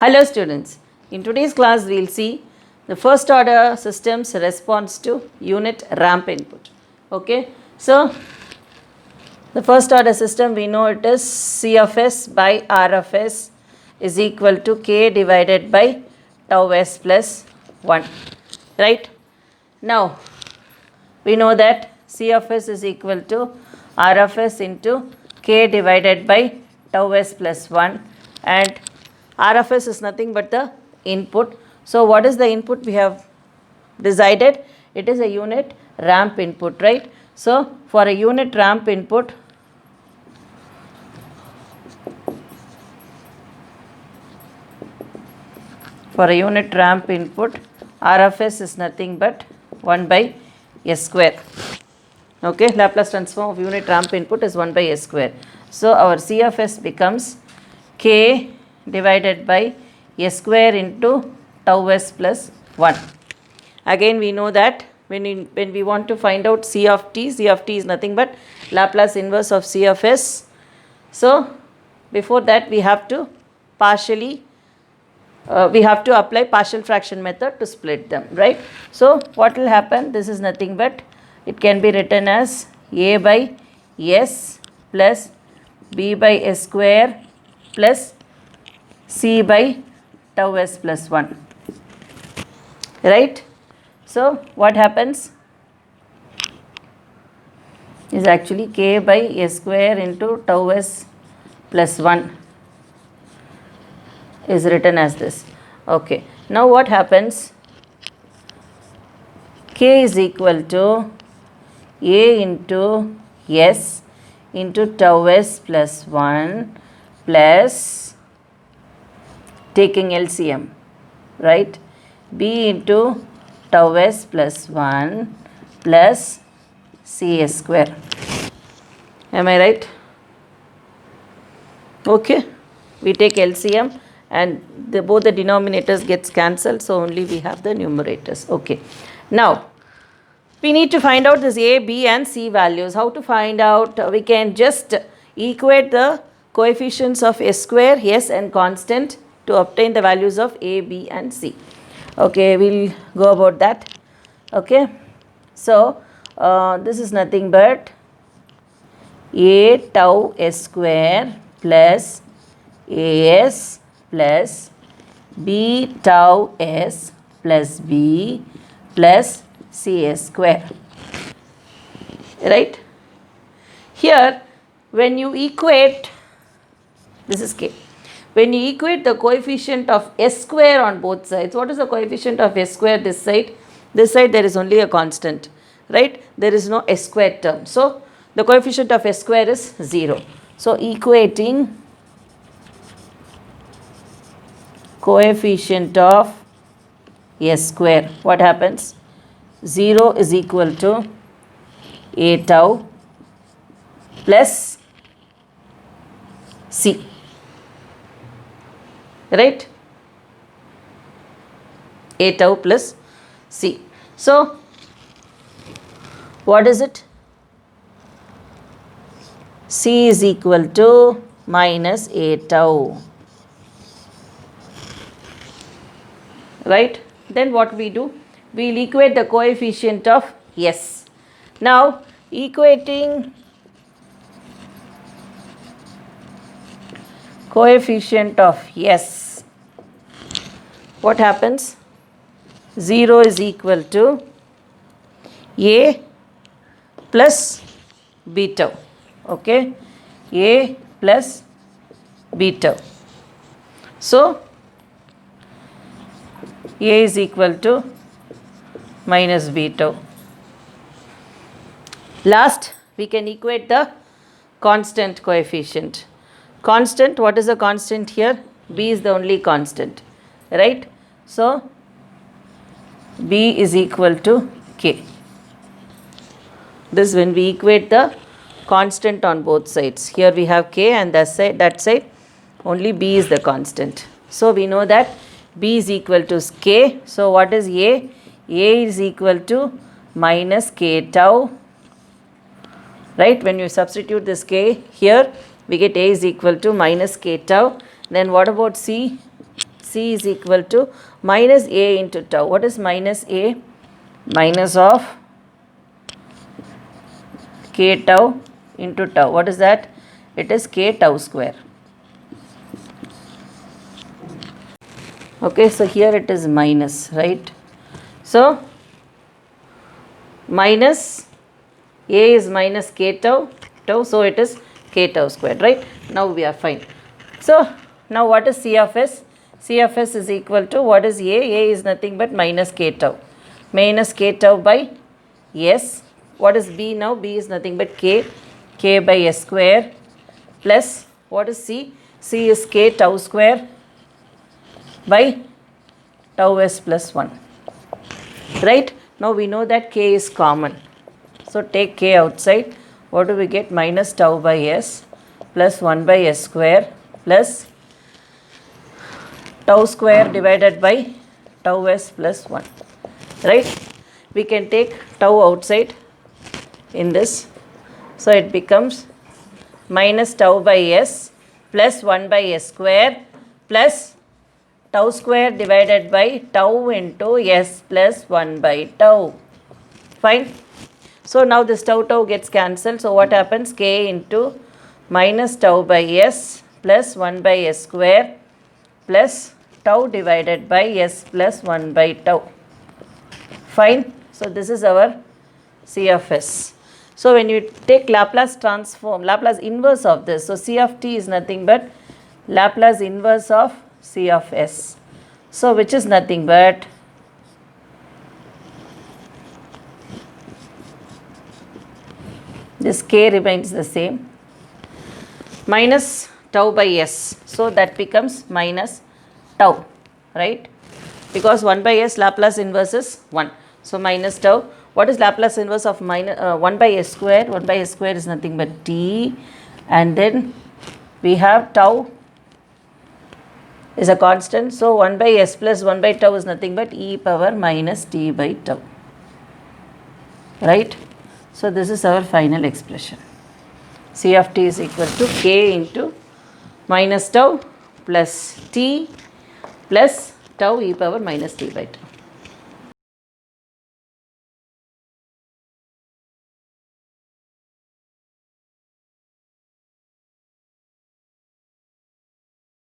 Hello students, in today's class we will see the first order system's response to unit ramp input. Okay, so the first order system we know it is C of s by R of s is equal to k divided by tau s plus 1, right? Now we know that C of s is equal to R of s into k divided by tau s plus 1, and R of s is nothing but the input. So what is the input we have decided? It is a unit ramp input, right? So for a unit ramp input, R of s is nothing but 1 by s square. Okay, Laplace transform of unit ramp input is 1 by s square. So our C of s becomes k divided by s square into tau s plus 1. Again we know that when we want to find out C of t is nothing but Laplace inverse of C of s. So before that we have to apply partial fraction method to split them, right? So what will happen? This is nothing but it can be written as a by s plus b by s square plus c by tau s plus 1, right? So what happens is actually k by s square into tau s plus 1 is written as this. Okay, now what happens? K is equal to a into s into tau s plus 1 plus taking LCM, right? b into tau s plus 1 plus cs square. Am I right? Okay, we take LCM and both the denominators gets cancelled, so only we have the numerators. Okay, now we need to find out this a, b and c values. How to find out? We can just equate the coefficients of s square, s and constant to obtain the values of a, b and c. Okay, we'll go about that. Okay, so this is nothing but a tau s square plus as plus b tau s plus b plus cs square, right? Here when you equate, this is k, when you equate the coefficient of s square on both sides, what is the coefficient of s square this side? This side there is only a constant, right? There is no s square term, so the coefficient of s square is 0. So equating coefficient of s square, what happens? 0 is equal to a tau plus c, right? A tau plus c. So what is it? C is equal to minus a tau, right? Then what we do? We will equate the coefficient of s. Now equating coefficient of s, what happens? 0 is equal to a plus b tau. Okay, a plus b tau. So a is equal to minus b tau. Last, we can equate the constant coefficient. Constant, what is the constant here? B is the only constant, right? So b is equal to k. This when we equate the constant on both sides. Here we have k and that side only b is the constant. So we know that b is equal to k. So what is a? A is equal to minus k tau, right? When you substitute this k here, we get a is equal to minus k tau. Then what about c? C is equal to minus A into tau. What is minus A? Minus of k tau into tau. What is that? It is k tau square. Okay, so here it is minus, right? So minus A is minus k tau, so it is k tau squared, right? Now we are fine. So now what is C of S? C of S is equal to, what is A? A is nothing but minus k tau. Minus k tau by S. What is B now? B is nothing but k by S square plus, what is C? C is k tau square by tau S plus 1. Right? Now we know that k is common. So take k outside. What do we get? Minus tau by S plus 1 by S square plus tau square divided by tau S plus 1. Right? We can take tau outside in this. So it becomes minus tau by S plus 1 by S square plus tau square divided by tau into S plus 1 by tau. Fine. So now this tau gets cancelled. So what happens? K into minus tau by S plus 1 by S square plus tau divided by S plus 1 by tau. Fine. So this is our C of S. So when you take Laplace transform, Laplace inverse of this, so C of t is nothing but Laplace inverse of C of S. So which is nothing but this k remains the same minus tau by S. So that becomes minus tau, right? Because 1 by S Laplace inverse is 1. So minus tau. What is Laplace inverse of minus 1 by S square? 1 by S square is nothing but t, and then we have tau is a constant. So 1 by S plus 1 by tau is nothing but e power minus t by tau. Right? So this is our final expression. C of t is equal to k into minus tau plus t plus tau e power minus t by tau.